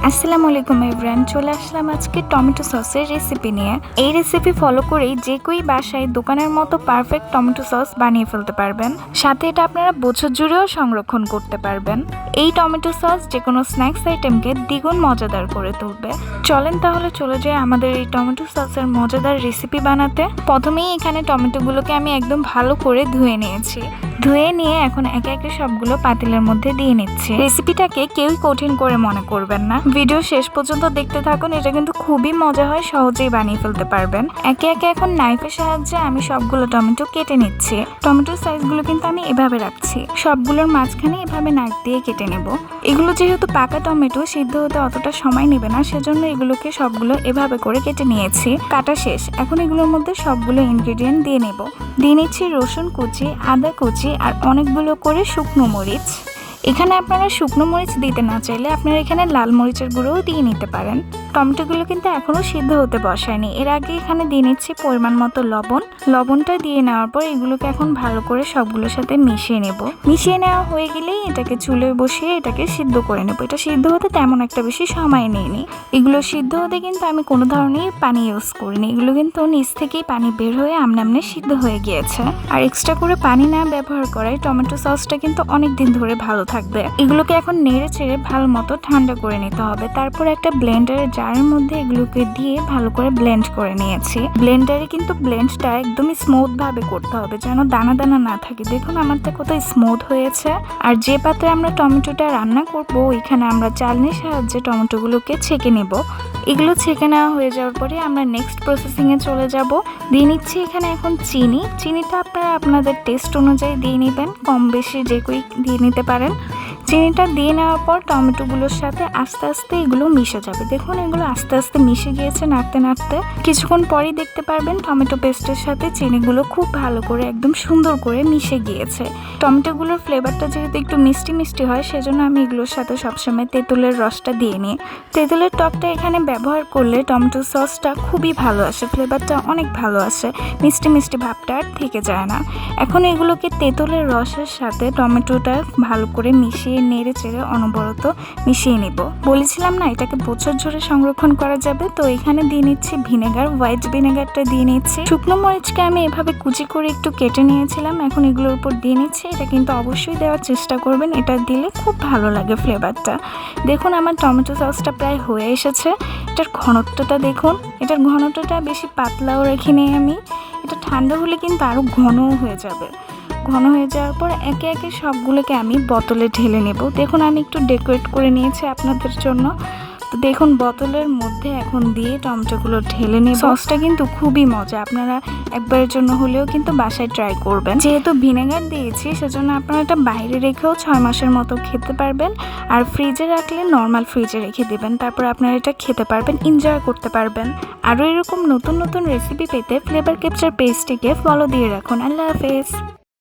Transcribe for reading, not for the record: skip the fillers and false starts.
আসসালামু আলাইকুম এভরিওয়ান, চলে আসলাম আজকে টমেটো সসের রেসিপি নিয়ে। এই রেসিপি ফলো করেই যে কেউই বাসায় দোকানের মতো পারফেক্ট টমেটো সস বানিয়ে ফেলতে পারবেন। সাথে এটা আপনারা বছর জুড়েও সংরক্ষণ করতে পারবেন। এই টমেটো সস যে কোনো স্ন্যাক্স আইটেমকে দ্বিগুণ মজাদার করে তুলবে। চলেন তাহলে চলে যাই আমাদের এই টমেটো সসের মজাদার রেসিপি বানাতে। প্রথমেই এখানে টমেটোগুলোকে আমি একদম ভালো করে ধুয়ে নিয়েছি। ধুয়ে নিয়ে এখন একে একে সবগুলো পাতিলের মধ্যে দিয়ে নিচ্ছি। রেসিপিটাকে কেউই কঠিন করে মনে করবেন না, ভিডিও শেষ পর্যন্ত দেখতে থাকুন। এটা কিন্তু খুবই মজা হয়, সহজেই বানিয়ে ফেলতে পারবেন। একে একে এখন নাইফের সাহায্যে আমি সবগুলো টমেটো কেটে নিচ্ছি। টমেটোর সাইজগুলো কিন্তু আমি এভাবে রাখছি, সবগুলোর মাঝখানে এভাবে নাক দিয়ে কেটে নেব। এগুলো যেহেতু পাকা টমেটো, সিদ্ধ হতে অতটা সময় নেবে না, সেজন্য এগুলোকে সবগুলো এভাবে করে কেটে নিয়েছি। কাটা শেষ। এখন এগুলোর মধ্যে সবগুলো ইনগ্রেডিয়েন্ট দিয়ে নেব। দিয়ে নিচ্ছি রসুন কুচি, আদা কুচি আর অনেকগুলো করে শুকনো মরিচ। এখানে আপনারা শুকনো মরিচ দিতে না চাইলে আপনারা এখানে লাল মরিচের গুঁড়োও দিয়ে নিতে পারেন। টমেটোগুলো কিন্তু এখনো সিদ্ধ হতে বসায়নি। এর আগে এখানে দিয়ে নিচ্ছি পরিমাণ মতো লবণ। লবণটা দিয়ে নেওয়ার পর এগুলোকে এখন ভালো করে সবগুলোর সাথে মিশিয়ে নেব। মিশিয়ে নেওয়া হয়ে গেলেই এটাকে চুলে বসিয়ে এটাকে সিদ্ধ করে নেব। এটা সিদ্ধ হতে তেমন একটা বেশি সময় নেয়নি। এগুলো সিদ্ধ হতে কিন্তু আমি কোনো ধরনের পানি ইউজ করিনি। এগুলো কিন্তু নিচ থেকেই পানি বের হয়ে আমনে আমনে সিদ্ধ হয়ে গিয়েছে। আর এক্সট্রা করে পানি না ব্যবহার করায় টমেটো সসটা কিন্তু অনেক দিন ধরে ভালো থাকবে। এগুলোকে এখন নেড়ে চেড়ে ভালো মতো ঠান্ডা করে নিতে হবে। তারপর একটা ব্লেন্ডারের জারের মধ্যে এগুলোকে দিয়ে ভালো করে ব্লেন্ড করে নিয়েছি। ব্লেন্ডারে কিন্তু ব্লেন্ডটা একদমই স্মুথ ভাবে করতে হবে, যেন দানা দানা না থাকে। দেখুন আমারটা কত স্মুথ হয়েছে। আর যে পাত্রে আমরা টমেটোটা রান্না করব, ওইখানে আমরা চালনির সাহায্যে টমেটোগুলোকে ছেঁকে নেব। এগুলো ছেঁকে নেওয়া হয়ে যাওয়ার পরে আমরা নেক্সট প্রসেসিং এ চলে যাব। দিয়ে নিচ্ছি এখানে এখন চিনি। চিনিটা আপনারা আপনাদের টেস্ট অনুযায়ী দিয়ে নেবেন, কম বেশি যে কেউ দিয়ে নিতে পারেন। চিনিটা দিয়ে নেওয়ার পর টমেটোগুলোর সাথে আস্তে আস্তে এগুলো মিশে যাবে। দেখুন এগুলো আস্তে আস্তে মিশে গিয়েছে নাড়তে নাড়তে। কিছুক্ষণ পরেই দেখতে পারবেন টমেটো পেস্টের সাথে চিনিগুলো খুব ভালো করে একদম সুন্দর করে মিশে গিয়েছে। টমেটোগুলোর ফ্লেভারটা যেহেতু একটু মিষ্টি মিষ্টি হয়, সেজন্য আমি এগুলোর সাথে সবসময় তেঁতুলের রসটা দিয়ে নিই। তেঁতুলের টকটা এখানে ব্যবহার করলে টমেটো সসটা খুবই ভালো আসে, ফ্লেভারটা অনেক ভালো আসে, মিষ্টি মিষ্টি ভাবটা আর থেকে যায় না। এখন এগুলোকে তেঁতুলের রসের সাথে টমেটোটা ভালো করে মিশিয়ে নেড়ে চেড়ে অনবরত মিশিয়ে নিব। বলেছিলাম না এটাকে বছর জুড়ে সংরক্ষণ করা যাবে। তো এখানে দিয়ে নিচ্ছি ভিনেগার, হোয়াইট ভিনেগারটা দিয়ে নিচ্ছি। শুকনো মরিচকে আমি এভাবে কুচি করে একটু কেটে নিয়েছিলাম, এখন এগুলোর উপর দিয়ে নিচ্ছি। এটা কিন্তু অবশ্যই দেওয়ার চেষ্টা করবেন, এটা দিলে খুব ভালো লাগে ফ্লেভারটা। দেখুন আমার টমেটো সসটা প্রায় হয়ে এসেছে। এটার ঘনত্বটা দেখুন, এটার ঘনত্বটা বেশি পাতলাও রেখিনি আমি। এটা ঠান্ডা হলে কিন্তু আরও ঘনও হয়ে যাবে। ঘন হয়ে যাওয়ার পর একে একে সবগুলোকে আমি বোতলে ঢেলে নেব। দেখুন আমি একটু ডেকোরেট করে নিয়েছি আপনাদের জন্য। তো দেখুন বোতলের মধ্যে এখন দিয়ে টমেটোগুলো ঢেলে নেব। সসটা কিন্তু খুবই মজা, আপনারা একবারের জন্য হলেও কিন্তু বাসায় ট্রাই করবেন। যেহেতু ভিনেগার দিয়েছি সেজন্য আপনারা এটা বাইরে রেখেও 6 মাসের মতো খেতে পারবেন। আর ফ্রিজে রাখলে নর্মাল ফ্রিজে রেখে দেবেন, তারপর আপনারা এটা খেতে পারবেন, এনজয় করতে পারবেন। আরও এরকম নতুন নতুন রেসিপি পেতে ফ্লেভার ক্যাপচার পেজটিকে ফলো দিয়ে রাখুন। আল্লাহ হাফেজ।